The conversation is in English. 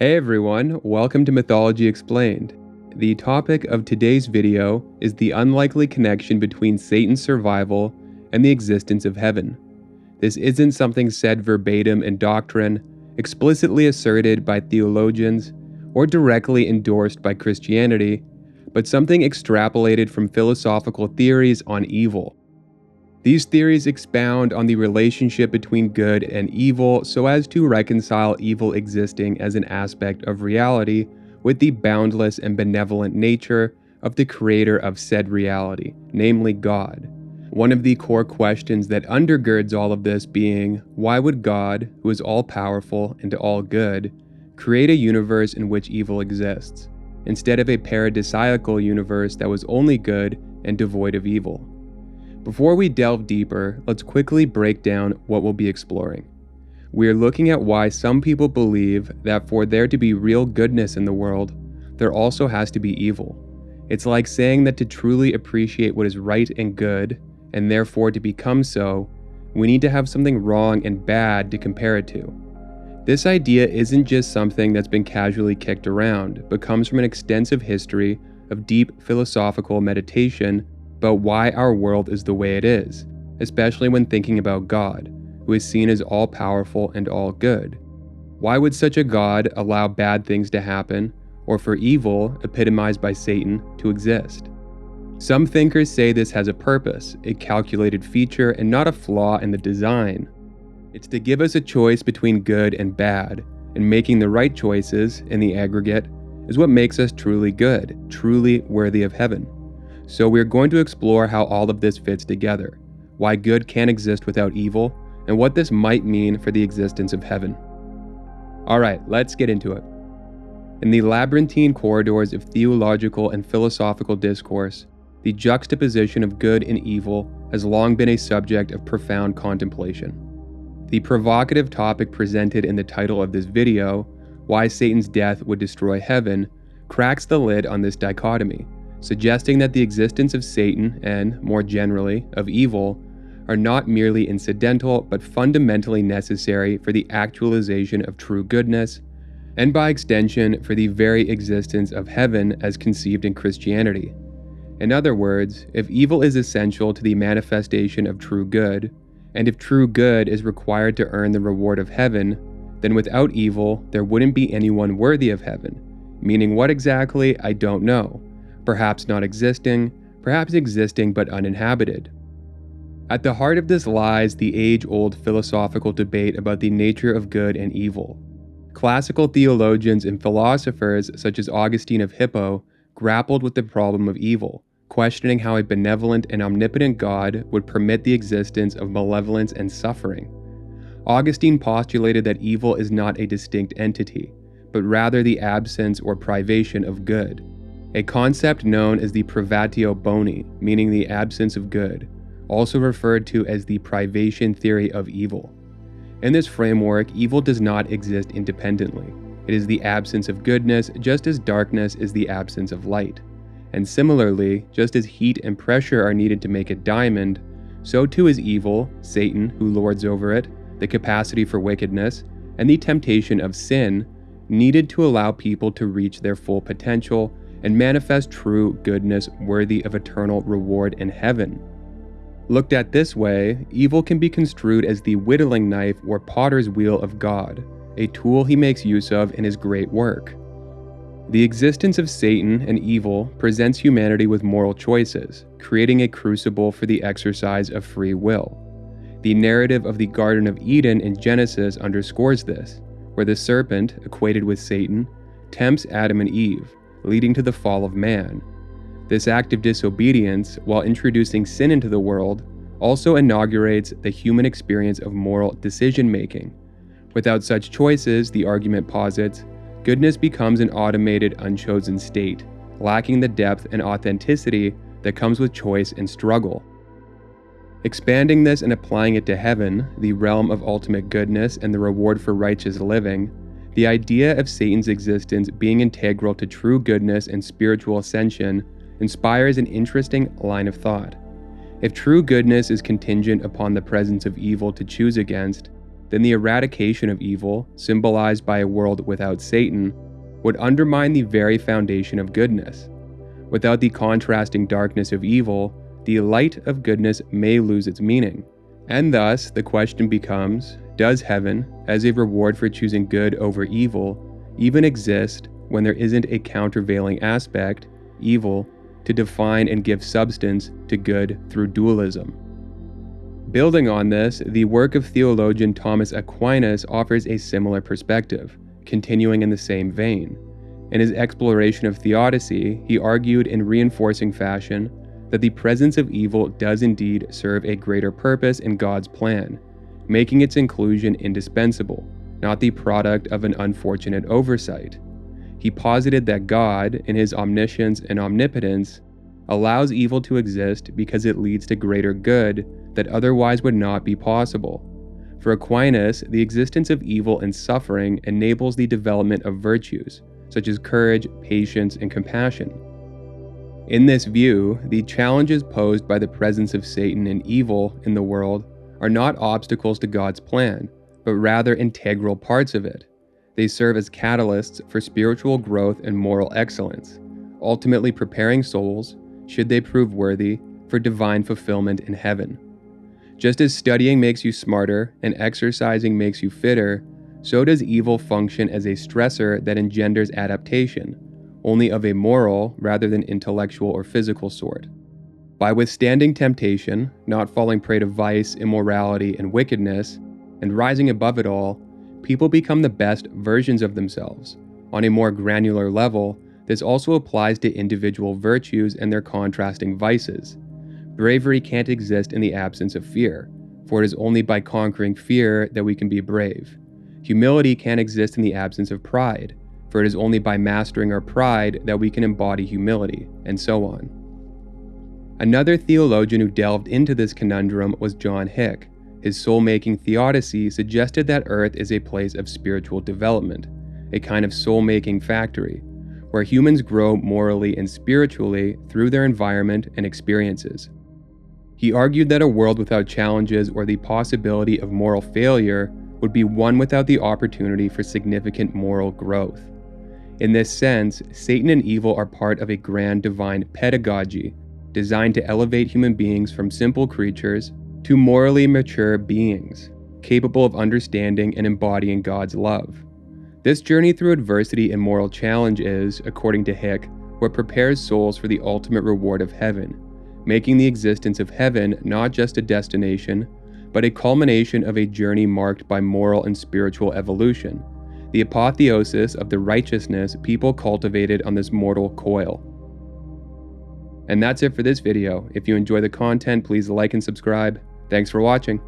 Hey everyone, welcome to Mythology Explained. The topic of today's video is the unlikely connection between Satan's survival and the existence of heaven. This isn't something said verbatim in doctrine, explicitly asserted by theologians, or directly endorsed by Christianity, but something extrapolated from philosophical theories on evil. These theories expound on the relationship between good and evil so as to reconcile evil existing as an aspect of reality with the boundless and benevolent nature of the creator of said reality, namely God. One of the core questions that undergirds all of this being, why would God, who is all-powerful and all good, create a universe in which evil exists, instead of a paradisiacal universe that was only good and devoid of evil? Before we delve deeper, let's quickly break down what we'll be exploring. We are looking at why some people believe that for there to be real goodness in the world, there also has to be evil. It's like saying that to truly appreciate what is right and good, and therefore to become so, we need to have something wrong and bad to compare it to. This idea isn't just something that's been casually kicked around, but comes from an extensive history of deep philosophical meditation about why our world is the way it is, especially when thinking about God, who is seen as all-powerful and all-good. Why would such a God allow bad things to happen, or for evil, epitomized by Satan, to exist? Some thinkers say this has a purpose, a calculated feature, and not a flaw in the design. It's to give us a choice between good and bad, and making the right choices, in the aggregate, is what makes us truly good, truly worthy of heaven. So we're going to explore how all of this fits together, why good can't exist without evil, and what this might mean for the existence of heaven. Alright, let's get into it. In the labyrinthine corridors of theological and philosophical discourse, the juxtaposition of good and evil has long been a subject of profound contemplation. The provocative topic presented in the title of this video, why Satan's death would destroy heaven, cracks the lid on this dichotomy, suggesting that the existence of Satan and, more generally, of evil, are not merely incidental but fundamentally necessary for the actualization of true goodness, and by extension for the very existence of heaven as conceived in Christianity. In other words, if evil is essential to the manifestation of true good, and if true good is required to earn the reward of heaven, then without evil there wouldn't be anyone worthy of heaven. Meaning what exactly, I don't know. Perhaps not existing, perhaps existing but uninhabited. At the heart of this lies the age-old philosophical debate about the nature of good and evil. Classical theologians and philosophers such as Augustine of Hippo grappled with the problem of evil, questioning how a benevolent and omnipotent God would permit the existence of malevolence and suffering. Augustine postulated that evil is not a distinct entity, but rather the absence or privation of good, a concept known as the privatio boni, meaning the absence of good, also referred to as the privation theory of evil. In this framework, evil does not exist independently. It is the absence of goodness, just as darkness is the absence of light. And similarly, just as heat and pressure are needed to make a diamond, so too is evil, Satan, who lords over it, the capacity for wickedness, and the temptation of sin, needed to allow people to reach their full potential and manifest true goodness worthy of eternal reward in heaven. Looked at this way, evil can be construed as the whittling knife or potter's wheel of God, a tool he makes use of in his great work. The existence of Satan and evil presents humanity with moral choices, creating a crucible for the exercise of free will. The narrative of the Garden of Eden in Genesis underscores this, where the serpent, equated with Satan, tempts Adam and Eve, leading to the fall of man. This act of disobedience, while introducing sin into the world, also inaugurates the human experience of moral decision-making. Without such choices, the argument posits, goodness becomes an automated, unchosen state, lacking the depth and authenticity that comes with choice and struggle. Expanding this and applying it to heaven, the realm of ultimate goodness and the reward for righteous living, the idea of Satan's existence being integral to true goodness and spiritual ascension inspires an interesting line of thought. If true goodness is contingent upon the presence of evil to choose against, then the eradication of evil, symbolized by a world without Satan, would undermine the very foundation of goodness. Without the contrasting darkness of evil, the light of goodness may lose its meaning. And thus, the question becomes, does heaven, as a reward for choosing good over evil, even exist when there isn't a countervailing aspect, evil, to define and give substance to good through dualism? Building on this, the work of theologian Thomas Aquinas offers a similar perspective, continuing in the same vein. In his exploration of theodicy, he argued in reinforcing fashion that the presence of evil does indeed serve a greater purpose in God's plan, making its inclusion indispensable, not the product of an unfortunate oversight. He posited that God, in his omniscience and omnipotence, allows evil to exist because it leads to greater good that otherwise would not be possible. For Aquinas, the existence of evil and suffering enables the development of virtues, such as courage, patience, and compassion. In this view, the challenges posed by the presence of Satan and evil in the world are not obstacles to God's plan, but rather integral parts of it. They serve as catalysts for spiritual growth and moral excellence, ultimately preparing souls, should they prove worthy, for divine fulfillment in heaven. Just as studying makes you smarter and exercising makes you fitter, so does evil function as a stressor that engenders adaptation, only of a moral rather than intellectual or physical sort. By withstanding temptation, not falling prey to vice, immorality, and wickedness, and rising above it all, people become the best versions of themselves. On a more granular level, this also applies to individual virtues and their contrasting vices. Bravery can't exist in the absence of fear, for it is only by conquering fear that we can be brave. Humility can't exist in the absence of pride, for it is only by mastering our pride that we can embody humility, and so on. Another theologian who delved into this conundrum was John Hick. His soul-making theodicy suggested that Earth is a place of spiritual development, a kind of soul-making factory, where humans grow morally and spiritually through their environment and experiences. He argued that a world without challenges or the possibility of moral failure would be one without the opportunity for significant moral growth. In this sense, Satan and evil are part of a grand divine pedagogy designed to elevate human beings from simple creatures to morally mature beings, capable of understanding and embodying God's love. This journey through adversity and moral challenge is, according to Hick, what prepares souls for the ultimate reward of heaven, making the existence of heaven not just a destination, but a culmination of a journey marked by moral and spiritual evolution, the apotheosis of the righteousness people cultivated on this mortal coil. And that's it for this video. If you enjoy the content, please like and subscribe. Thanks for watching.